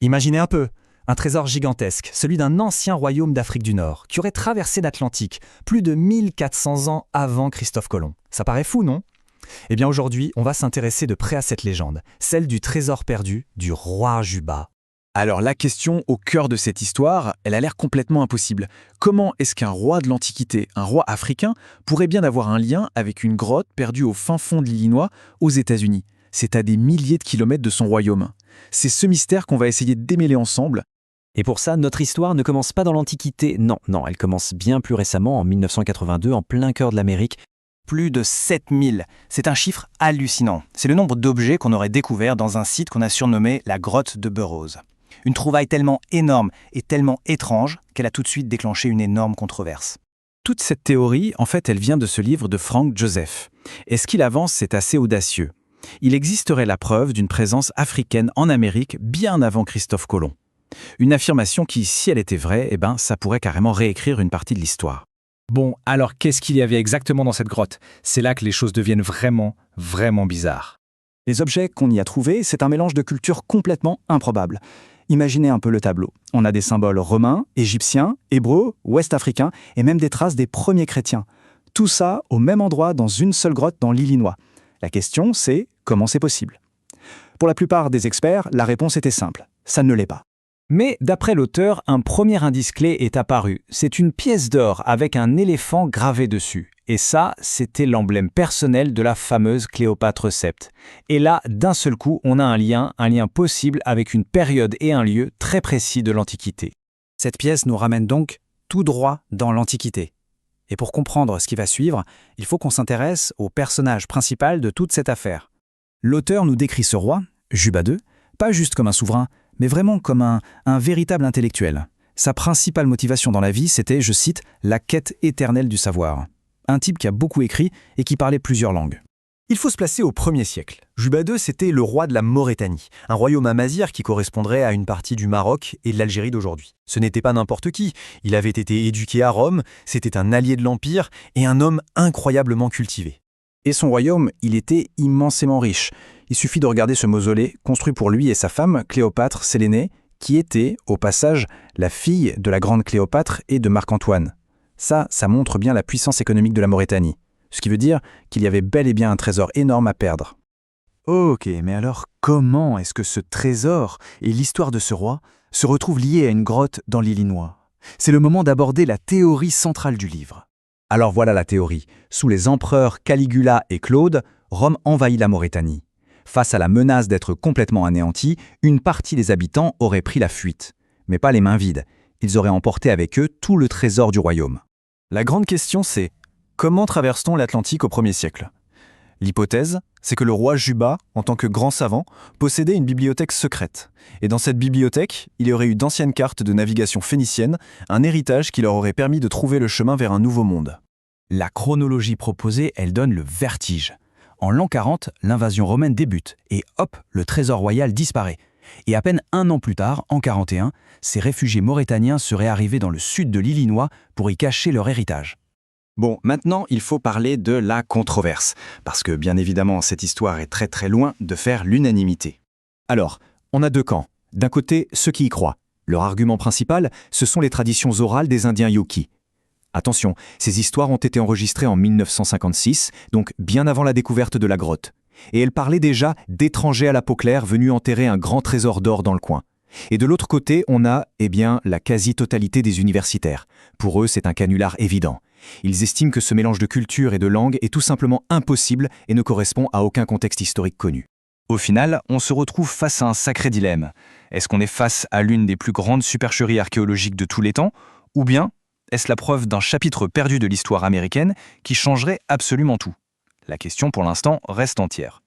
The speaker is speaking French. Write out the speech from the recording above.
Imaginez un peu, un trésor gigantesque, celui d'un ancien royaume d'Afrique du Nord, qui aurait traversé l'Atlantique plus de 1400 ans avant Christophe Colomb. Ça paraît fou, non? Eh bien aujourd'hui, on va s'intéresser de près à cette légende, celle du trésor perdu du roi Juba. Alors la question au cœur de cette histoire, elle a l'air complètement impossible. Comment est-ce qu'un roi de l'Antiquité, un roi africain, pourrait bien avoir un lien avec une grotte perdue au fin fond de l'Illinois, aux États-Unis? C'est à des milliers de kilomètres de son royaume. C'est ce mystère qu'on va essayer de démêler ensemble. Et pour ça, notre histoire ne commence pas dans l'Antiquité. Non, elle commence bien plus récemment, en 1982, en plein cœur de l'Amérique. Plus de 7000. C'est un chiffre hallucinant. C'est le nombre d'objets qu'on aurait découverts dans un site qu'on a surnommé la grotte de Burroughs. Une trouvaille tellement énorme et tellement étrange qu'elle a tout de suite déclenché une énorme controverse. Toute cette théorie, en fait, elle vient de ce livre de Frank Joseph. Et ce qu'il avance, c'est assez audacieux. Il existerait la preuve d'une présence africaine en Amérique bien avant Christophe Colomb. Une affirmation qui, si elle était vraie, ça pourrait carrément réécrire une partie de l'histoire. Bon, alors qu'est-ce qu'il y avait exactement dans cette grotte? C'est là que les choses deviennent vraiment bizarres. Les objets qu'on y a trouvés, c'est un mélange de cultures complètement improbable. Imaginez un peu le tableau. On a des symboles romains, égyptiens, hébreux, ouest-africains et même des traces des premiers chrétiens. Tout ça au même endroit dans une seule grotte dans l'Illinois. La question, c'est comment c'est possible? Pour la plupart des experts, la réponse était simple. Ça ne l'est pas. Mais d'après l'auteur, un premier indice clé est apparu. C'est une pièce d'or avec un éléphant gravé dessus. Et ça, c'était l'emblème personnel de la fameuse Cléopâtre Sept. Et là, d'un seul coup, on a un lien possible avec une période et un lieu très précis de l'Antiquité. Cette pièce nous ramène donc tout droit dans l'Antiquité. Et pour comprendre ce qui va suivre, il faut qu'on s'intéresse au personnage principal de toute cette affaire. L'auteur nous décrit ce roi, Juba II, pas juste comme un souverain, mais vraiment comme un véritable intellectuel. Sa principale motivation dans la vie, c'était, je cite, « la quête éternelle du savoir ». Un type qui a beaucoup écrit et qui parlait plusieurs langues. Il faut se placer au 1er siècle. Juba II, c'était le roi de la Maurétanie, un royaume amazigh qui correspondrait à une partie du Maroc et de l'Algérie d'aujourd'hui. Ce n'était pas n'importe qui, il avait été éduqué à Rome, c'était un allié de l'Empire et un homme incroyablement cultivé. Et son royaume, il était immensément riche. Il suffit de regarder ce mausolée, construit pour lui et sa femme, Cléopâtre Sélénée, qui était, au passage, la fille de la grande Cléopâtre et de Marc-Antoine. Ça montre bien la puissance économique de la Maurétanie. Ce qui veut dire qu'il y avait bel et bien un trésor énorme à perdre. Ok, mais alors comment est-ce que ce trésor et l'histoire de ce roi se retrouvent liés à une grotte dans l'Illinois? C'est le moment d'aborder la théorie centrale du livre. Alors voilà la théorie. Sous les empereurs Caligula et Claude, Rome envahit la Maurétanie. Face à la menace d'être complètement anéantie, une partie des habitants aurait pris la fuite. Mais pas les mains vides. Ils auraient emporté avec eux tout le trésor du royaume. La grande question c'est, comment traverse-t-on l'Atlantique au 1er siècle? L'hypothèse, c'est que le roi Juba, en tant que grand savant, possédait une bibliothèque secrète. Et dans cette bibliothèque, il y aurait eu d'anciennes cartes de navigation phénicienne, un héritage qui leur aurait permis de trouver le chemin vers un nouveau monde. La chronologie proposée, elle donne le vertige. En l'an 40, l'invasion romaine débute et hop, le trésor royal disparaît. Et à peine un an plus tard, en 41, ces réfugiés maurétaniens seraient arrivés dans le sud de l'Illinois pour y cacher leur héritage. Bon, maintenant, il faut parler de la controverse, parce que bien évidemment, cette histoire est très loin de faire l'unanimité. Alors, on a deux camps. D'un côté, ceux qui y croient. Leur argument principal, ce sont les traditions orales des Indiens Yaqui. Attention, ces histoires ont été enregistrées en 1956, donc bien avant la découverte de la grotte. Et elles parlaient déjà d'étrangers à la peau claire venus enterrer un grand trésor d'or dans le coin. Et de l'autre côté, on a, la quasi-totalité des universitaires. Pour eux, c'est un canular évident. Ils estiment que ce mélange de culture et de langue est tout simplement impossible et ne correspond à aucun contexte historique connu. Au final, on se retrouve face à un sacré dilemme. Est-ce qu'on est face à l'une des plus grandes supercheries archéologiques de tous les temps, ou bien est-ce la preuve d'un chapitre perdu de l'histoire américaine qui changerait absolument tout? La question pour l'instant reste entière.